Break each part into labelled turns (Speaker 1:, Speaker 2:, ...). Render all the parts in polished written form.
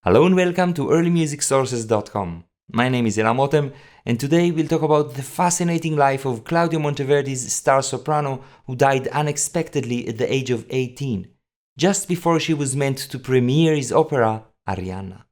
Speaker 1: Hello and welcome to earlymusicsources.com. My name is Elam, and today we'll talk about the fascinating life of Claudio Monteverdi's star soprano who died unexpectedly at the age of 18, just before she was meant to premiere his opera Arianna.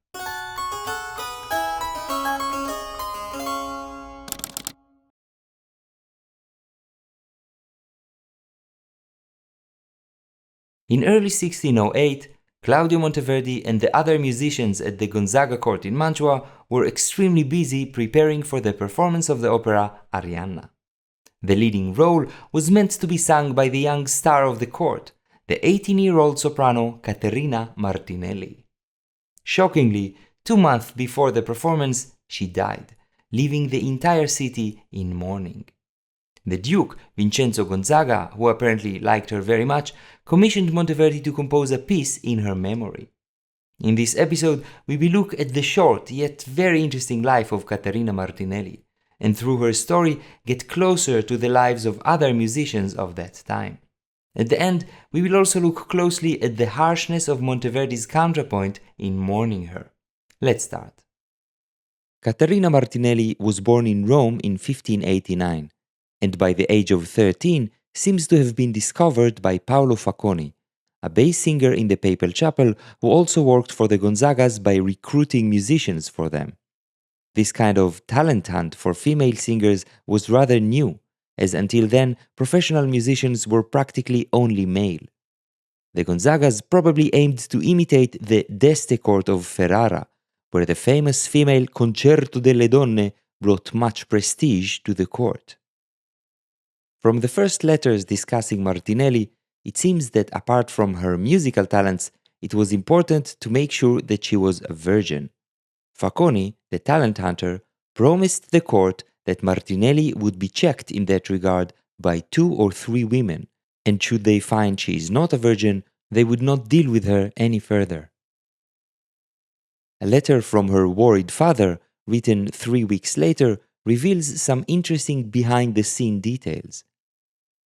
Speaker 1: In early 1608, Claudio Monteverdi and the other musicians at the Gonzaga court in Mantua were extremely busy preparing for the performance of the opera Arianna. The leading role was meant to be sung by the young star of the court, the 18-year-old soprano Caterina Martinelli. Shockingly, 2 months before the performance, she died, leaving the entire city in mourning. The Duke, Vincenzo Gonzaga, who apparently liked her very much, commissioned Monteverdi to compose a piece in her memory. In this episode, we will look at the short yet very interesting life of Caterina Martinelli, and through her story get closer to the lives of other musicians of that time. At the end, we will also look closely at the harshness of Monteverdi's counterpoint in mourning her. Let's start. Caterina Martinelli was born in Rome in 1589. And by the age of 13 seems to have been discovered by Paolo Facconi, a bass singer in the papal chapel who also worked for the Gonzagas by recruiting musicians for them. This kind of talent hunt for female singers was rather new, as until then professional musicians were practically only male. The Gonzagas probably aimed to imitate the d'Este court of Ferrara, where the famous female Concerto delle Donne brought much prestige to the court. From the first letters discussing Martinelli, it seems that apart from her musical talents, it was important to make sure that she was a virgin. Facconi, the talent hunter, promised the court that Martinelli would be checked in that regard by 2 or 3 women, and should they find she is not a virgin, they would not deal with her any further. A letter from her worried father, written 3 weeks later, reveals some interesting behind-the-scene details.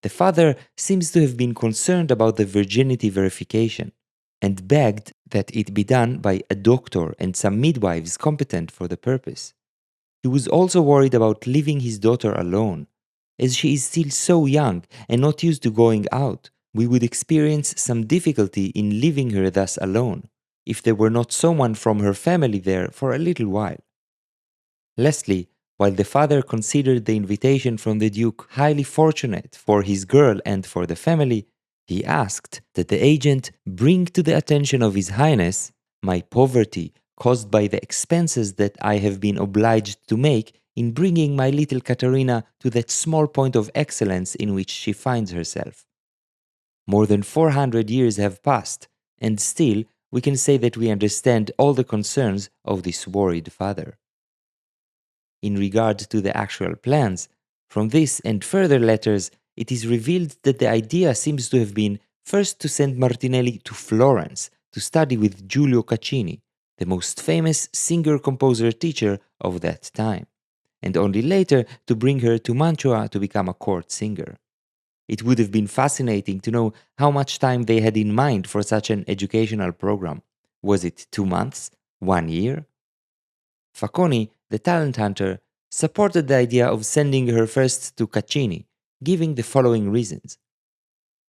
Speaker 1: The father seems to have been concerned about the virginity verification and begged that it be done by a doctor and some midwives competent for the purpose. He was also worried about leaving his daughter alone. As she is still so young and not used to going out, we would experience some difficulty in leaving her thus alone, if there were not someone from her family there for a little while. Lastly, while the father considered the invitation from the Duke highly fortunate for his girl and for the family, he asked that the agent bring to the attention of His Highness my poverty caused by the expenses that I have been obliged to make in bringing my little Caterina to that small point of excellence in which she finds herself. More than 400 years have passed, and still we can say that we understand all the concerns of this worried father. In regard to the actual plans, from this and further letters, it is revealed that the idea seems to have been first to send Martinelli to Florence to study with Giulio Caccini, the most famous singer-composer-teacher of that time, and only later to bring her to Mantua to become a court singer. It would have been fascinating to know how much time they had in mind for such an educational program. Was it 2 months? 1 year? Facconi, the talent hunter, supported the idea of sending her first to Caccini, giving the following reasons.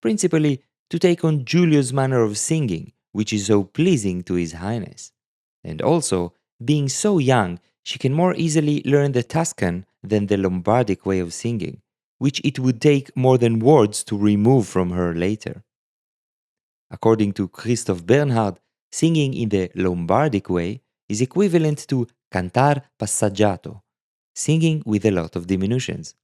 Speaker 1: Principally, to take on Giulio's manner of singing, which is so pleasing to His Highness. And also, being so young, she can more easily learn the Tuscan than the Lombardic way of singing, which it would take more than words to remove from her later. According to Christoph Bernhard, singing in the Lombardic way is equivalent to cantar passaggiato, singing with a lot of diminutions.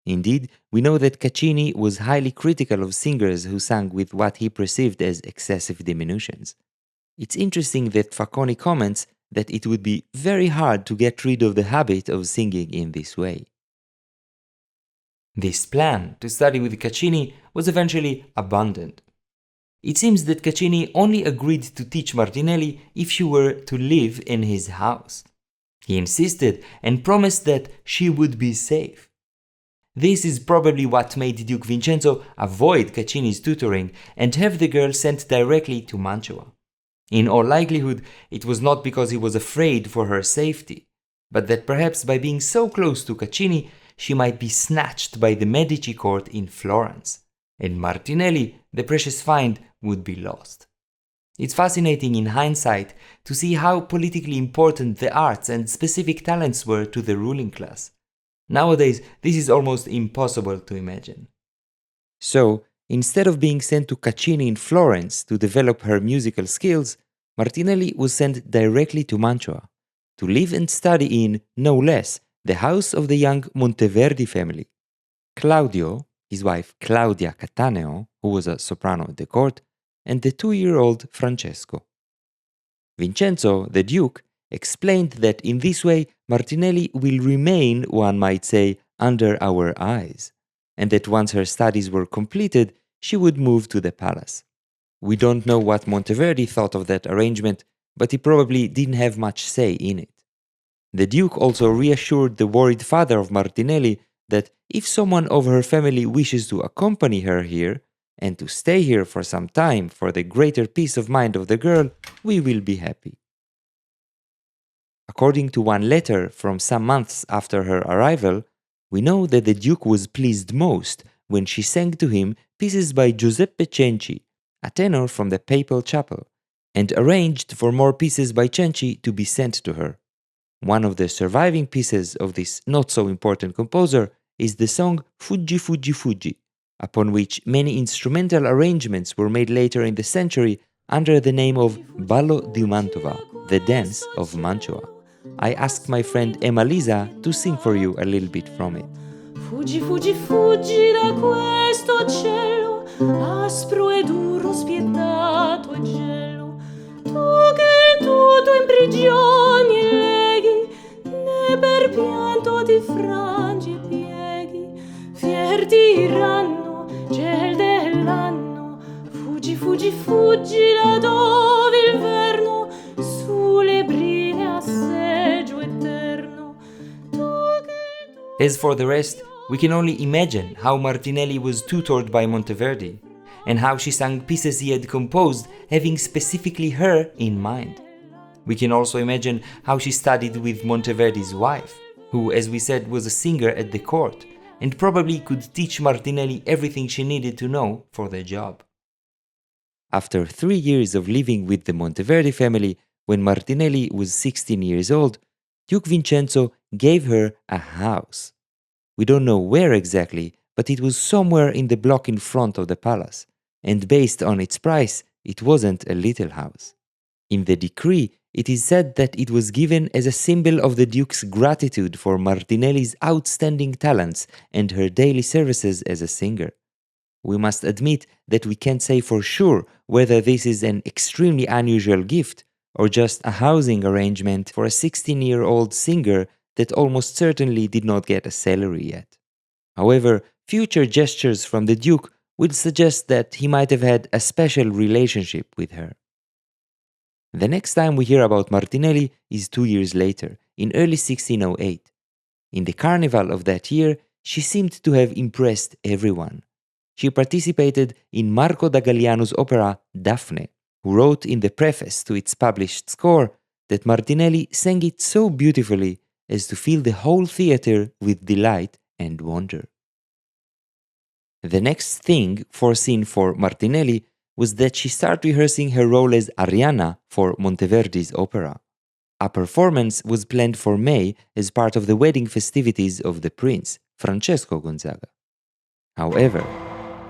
Speaker 1: Indeed, we know that Caccini was highly critical of singers who sang with what he perceived as excessive diminutions. It's interesting that Facconi comments that it would be very hard to get rid of the habit of singing in this way. This plan to study with Caccini was eventually abandoned. It seems that Caccini only agreed to teach Martinelli if she were to live in his house. He insisted and promised that she would be safe. This is probably what made Duke Vincenzo avoid Caccini's tutoring and have the girl sent directly to Mantua. In all likelihood, it was not because he was afraid for her safety, but that perhaps by being so close to Caccini, she might be snatched by the Medici court in Florence, and Martinelli, the precious find, would be lost. It's fascinating in hindsight to see how politically important the arts and specific talents were to the ruling class. Nowadays, this is almost impossible to imagine. So, instead of being sent to Caccini in Florence to develop her musical skills, Martinelli was sent directly to Mantua, to live and study in, no less, the house of the young Monteverdi family. Claudio, his wife Claudia Cattaneo, who was a soprano at the court, and the 2-year-old Francesco. Vincenzo, the Duke, explained that in this way Martinelli will remain, one might say, under our eyes, and that once her studies were completed, she would move to the palace. We don't know what Monteverdi thought of that arrangement, but he probably didn't have much say in it. The Duke also reassured the worried father of Martinelli that if someone of her family wishes to accompany her here, and to stay here for some time for the greater peace of mind of the girl, we will be happy. According to one letter from some months after her arrival, we know that the Duke was pleased most when she sang to him pieces by Giuseppe Cenci, a tenor from the Papal Chapel, and arranged for more pieces by Cenci to be sent to her. One of the surviving pieces of this not-so-important composer is the song Fuggi Fuggi Fuggi, upon which many instrumental arrangements were made later in the century under the name of Ballo di Mantova, the dance of Mantua. I asked my friend Emalisa to sing for you a little bit from it.
Speaker 2: Fuggi, fuggi, fuggi da questo cielo, aspro e duro, spietato e gelo. Tu che tutto in prigioni leghi, né per pianto ti frangi e pieghi, fier tiranno, gel dell'anno. Fuggi, fuggi, fuggi da dove il verno sulle brine a seggio eterno.
Speaker 1: As for the rest, we can only imagine how Martinelli was tutored by Monteverdi, and how she sang pieces he had composed having specifically her in mind. We can also imagine how she studied with Monteverdi's wife, who, as we said, was a singer at the court, and probably could teach Martinelli everything she needed to know for the job. After 3 years of living with the Monteverdi family, when Martinelli was 16 years old, Duke Vincenzo gave her a house. We don't know where exactly, but it was somewhere in the block in front of the palace, and based on its price, it wasn't a little house. In the decree, it is said that it was given as a symbol of the Duke's gratitude for Martinelli's outstanding talents and her daily services as a singer. We must admit that we can't say for sure whether this is an extremely unusual gift or just a housing arrangement for a 16-year-old singer that almost certainly did not get a salary yet. However, future gestures from the Duke would suggest that he might have had a special relationship with her. The next time we hear about Martinelli is 2 years later, in early 1608. In the carnival of that year, she seemed to have impressed everyone. She participated in Marco da Galliano's opera Daphne, who wrote in the preface to its published score that Martinelli sang it so beautifully as to fill the whole theater with delight and wonder. The next thing foreseen for Martinelli was that she started rehearsing her role as Arianna for Monteverdi's opera. A performance was planned for May as part of the wedding festivities of the prince, Francesco Gonzaga. However,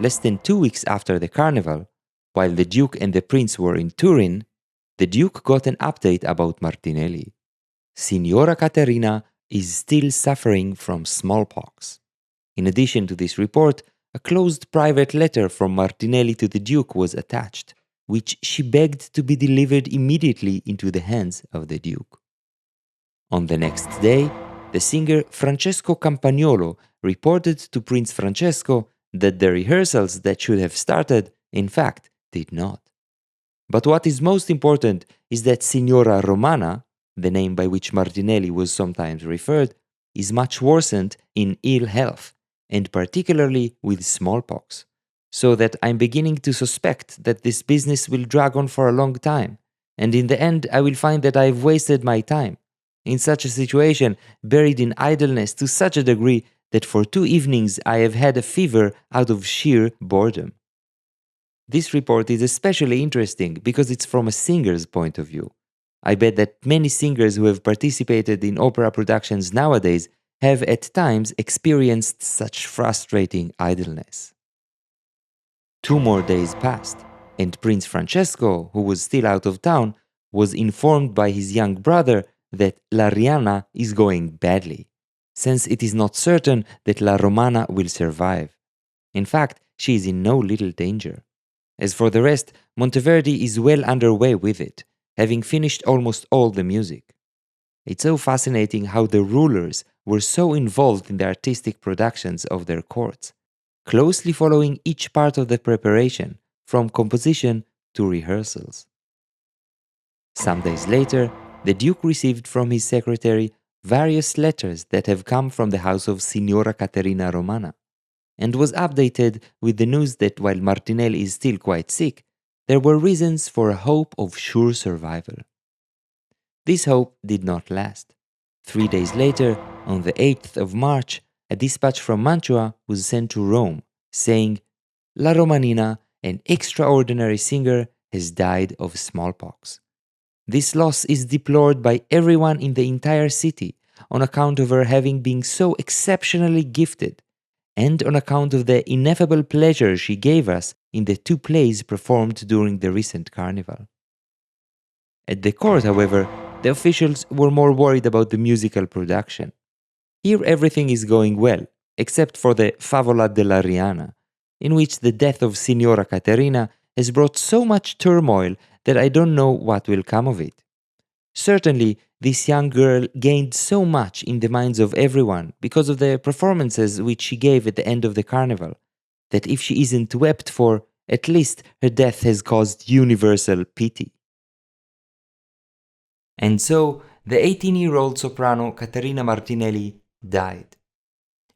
Speaker 1: less than 2 weeks after the carnival, while the Duke and the prince were in Turin, the Duke got an update about Martinelli. Signora Caterina is still suffering from smallpox. In addition to this report, a closed private letter from Martinelli to the Duke was attached, which she begged to be delivered immediately into the hands of the Duke. On the next day, the singer Francesco Campagnolo reported to Prince Francesco that the rehearsals that should have started, in fact, did not. But what is most important is that Signora Romana, the name by which Martinelli was sometimes referred, is much worsened in ill health, and particularly with smallpox, so that I'm beginning to suspect that this business will drag on for a long time, and in the end I will find that I have wasted my time. In such a situation, buried in idleness to such a degree that for 2 evenings I have had a fever out of sheer boredom. This report is especially interesting because it's from a singer's point of view. I bet that many singers who have participated in opera productions nowadays have at times experienced such frustrating idleness. 2 more days passed, and Prince Francesco, who was still out of town, was informed by his young brother that La Riana is going badly, since it is not certain that La Romana will survive. In fact, she is in no little danger. As for the rest, Monteverdi is well underway with it, having finished almost all the music. It's so fascinating how the rulers were so involved in the artistic productions of their courts, closely following each part of the preparation, from composition to rehearsals. Some days later, the Duke received from his secretary various letters that have come from the house of Signora Caterina Romana, and was updated with the news that while Martinelli is still quite sick, there were reasons for a hope of sure survival. This hope did not last. 3 days later, on the 8th of March, a dispatch from Mantua was sent to Rome, saying, La Romanina, an extraordinary singer, has died of smallpox. This loss is deplored by everyone in the entire city on account of her having been so exceptionally gifted, and on account of the ineffable pleasure she gave us in the 2 plays performed during the recent carnival. At the court, however, the officials were more worried about the musical production. Here everything is going well, except for the Favola della Riana, in which the death of Signora Caterina has brought so much turmoil that I don't know what will come of it. Certainly, this young girl gained so much in the minds of everyone because of the performances which she gave at the end of the carnival, that if she isn't wept for, at least her death has caused universal pity. And so, the 18-year-old soprano Caterina Martinelli died.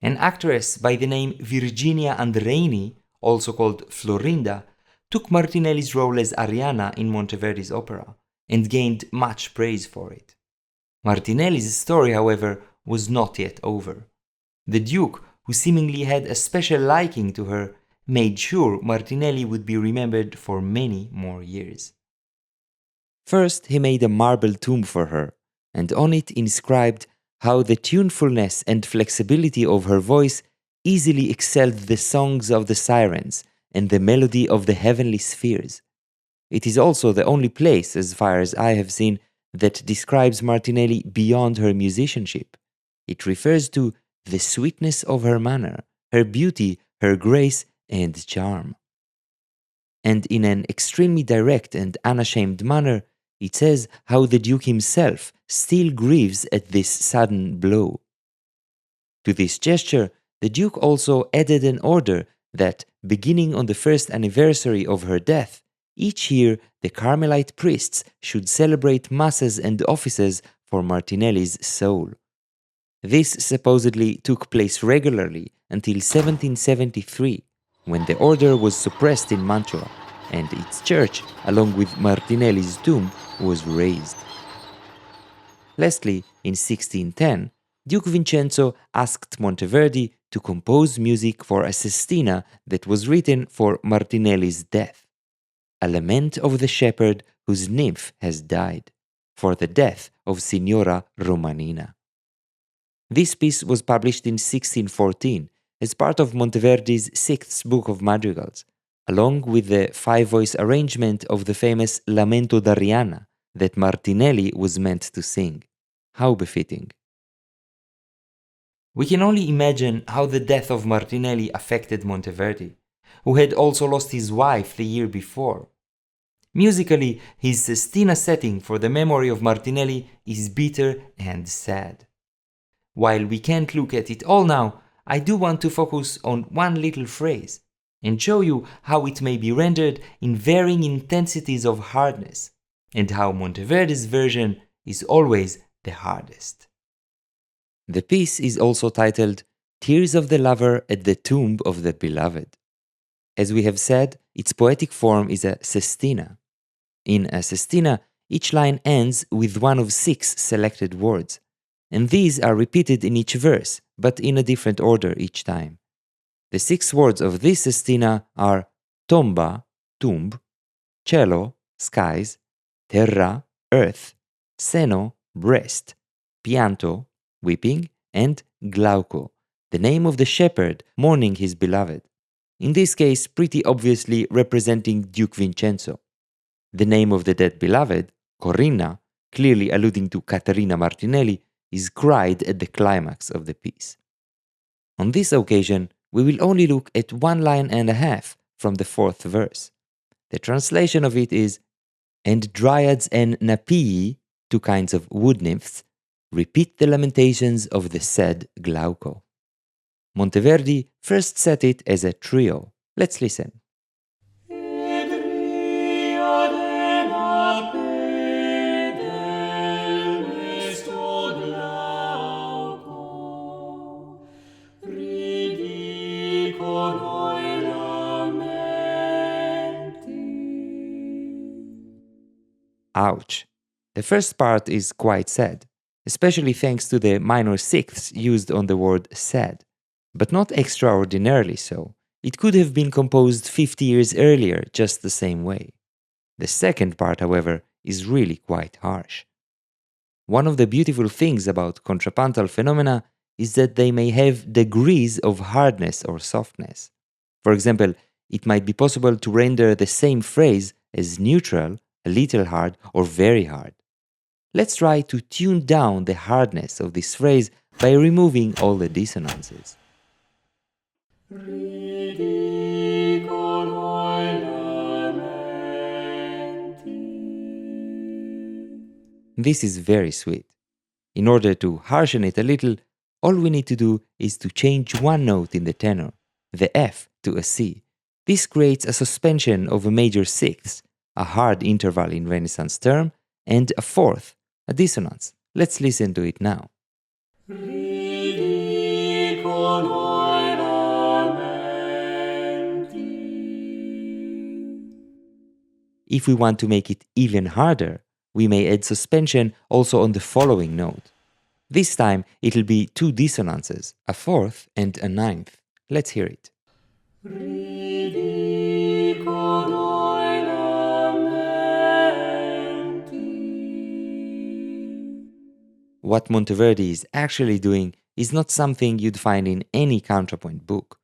Speaker 1: An actress by the name Virginia Andreini, also called Florinda, took Martinelli's role as Arianna in Monteverdi's opera, and gained much praise for it. Martinelli's story, however, was not yet over. The Duke, who seemingly had a special liking to her, made sure Martinelli would be remembered for many more years. First, he made a marble tomb for her, and on it inscribed how the tunefulness and flexibility of her voice easily excelled the songs of the sirens and the melody of the heavenly spheres. It is also the only place, as far as I have seen, that describes Martinelli beyond her musicianship. It refers to the sweetness of her manner, her beauty, her grace, and charm. And in an extremely direct and unashamed manner, it says how the Duke himself still grieves at this sudden blow. To this gesture, the Duke also added an order that, beginning on the 1st anniversary of her death, each year the Carmelite priests should celebrate masses and offices for Martinelli's soul. This supposedly took place regularly until 1773, when the order was suppressed in Mantua, and its church, along with Martinelli's tomb, was razed. Lastly, in 1610, Duke Vincenzo asked Monteverdi to compose music for a sestina that was written for Martinelli's death, a lament of the shepherd whose nymph has died, for the death of Signora Romanina. This piece was published in 1614 as part of Monteverdi's 6th book of madrigals, along with the 5-voice arrangement of the famous Lamento d'Arianna that Martinelli was meant to sing. How befitting. We can only imagine how the death of Martinelli affected Monteverdi, who had also lost his wife the year before. Musically, his sestina setting for the memory of Martinelli is bitter and sad. While we can't look at it all now, I do want to focus on one little phrase and show you how it may be rendered in varying intensities of hardness, and how Monteverdi's version is always the hardest. The piece is also titled Tears of the Lover at the Tomb of the Beloved. As we have said, its poetic form is a sestina. In a sestina, each line ends with one of 6 selected words, and these are repeated in each verse, but in a different order each time. The 6 words of this sestina are tomba, tomb, cielo, skies, terra, earth, seno, breast, pianto, weeping, and glauco, the name of the shepherd mourning his beloved, in this case pretty obviously representing Duke Vincenzo. The name of the dead beloved, Corinna, clearly alluding to Caterina Martinelli, is cried at the climax of the piece. On this occasion, we will only look at 1 line and a half from the 4th verse. The translation of it is, "And dryads and napii, 2 kinds of wood nymphs, repeat the lamentations of the said Glauco." Monteverdi first set it as a trio. Let's listen. Ouch. The first part is quite sad, especially thanks to the minor sixths used on the word sad, but not extraordinarily so. It could have been composed 50 years earlier just the same way. The second part, however, is really quite harsh. One of the beautiful things about contrapuntal phenomena is that they may have degrees of hardness or softness. For example, it might be possible to render the same phrase as neutral, a little hard, or very hard. Let's try to tune down the hardness of this phrase by removing all the dissonances. This is very sweet. In order to harshen it a little, all we need to do is to change 1 note in the tenor, the F to a C. This creates a suspension of a major sixth, a hard interval in Renaissance term, and a 4th, a dissonance. Let's listen to it now. If we want to make it even harder, we may add suspension also on the following note. This time it'll be 2 dissonances, a 4th and a 9th. Let's hear it. What Monteverdi is actually doing is not something you'd find in any counterpoint book.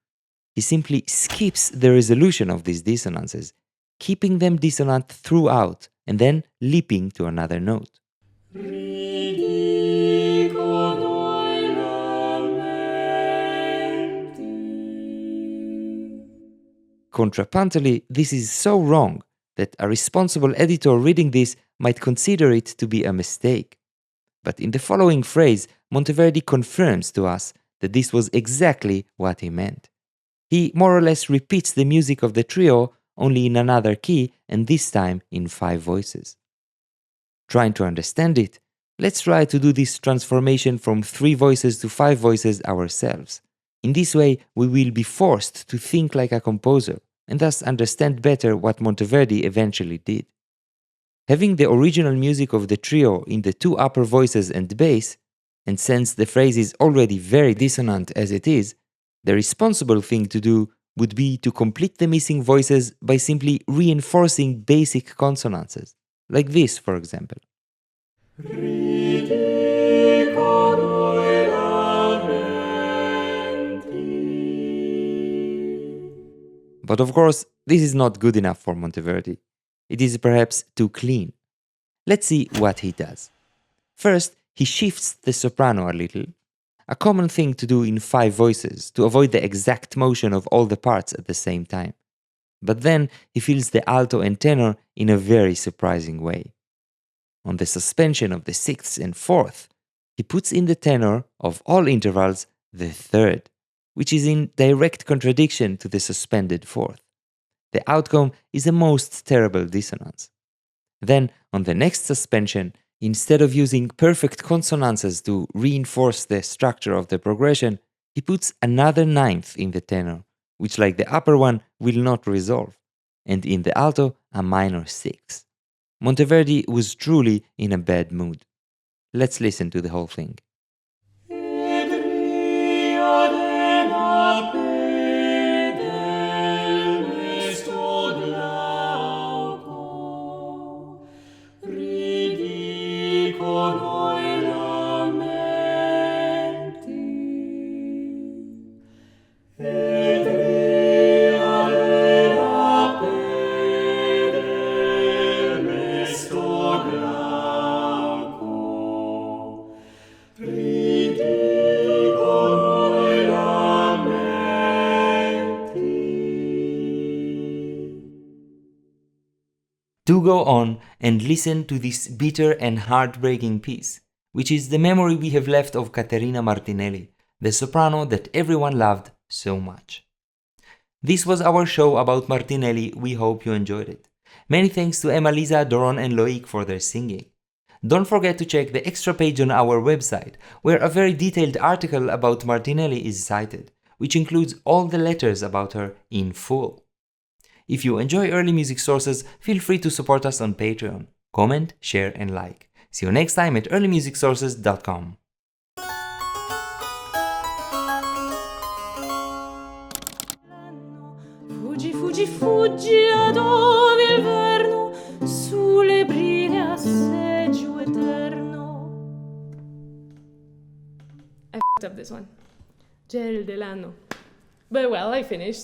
Speaker 1: He simply skips the resolution of these dissonances, keeping them dissonant throughout and then leaping to another note. Contrapuntally, this is so wrong that a responsible editor reading this might consider it to be a mistake. But in the following phrase, Monteverdi confirms to us that this was exactly what he meant. He more or less repeats the music of the trio, only in another key, and this time in 5 voices. Trying to understand it, let's try to do this transformation from 3 voices to 5 voices ourselves. In this way, we will be forced to think like a composer, and thus understand better what Monteverdi eventually did. Having the original music of the trio in the 2 upper voices and bass, and since the phrase is already very dissonant as it is, the responsible thing to do would be to complete the missing voices by simply reinforcing basic consonances, like this, for example. But of course, this is not good enough for Monteverdi. It is perhaps too clean. Let's see what he does. First, he shifts the soprano a little, a common thing to do in 5 voices to avoid the exact motion of all the parts at the same time. But then he fills the alto and tenor in a very surprising way. On the suspension of the 6th and 4th, he puts in the tenor of all intervals the 3rd, which is in direct contradiction to the suspended 4th. The outcome is a most terrible dissonance. Then, on the next suspension, instead of using perfect consonances to reinforce the structure of the progression, he puts another 9th in the tenor, which, like the upper one, will not resolve, and in the alto, a minor 6th. Monteverdi was truly in a bad mood. Let's listen to the whole thing. Do go on and listen to this bitter and heartbreaking piece, which is the memory we have left of Caterina Martinelli, the soprano that everyone loved so much. This was our show about Martinelli. We hope you enjoyed it. Many thanks to Emma, Lisa, Doron and Loic for their singing. Don't forget to check the extra page on our website, where a very detailed article about Martinelli is cited, which includes all the letters about her in full. If you enjoy early music sources, feel free to support us on Patreon. Comment, share and like. See you next time at earlymusicsources.com.
Speaker 2: Fuggi, fuggi, fuggi a dove il verno, sulle brine a seggio eterno. I f***ed up this one. Gel dell'anno. But well, I finished.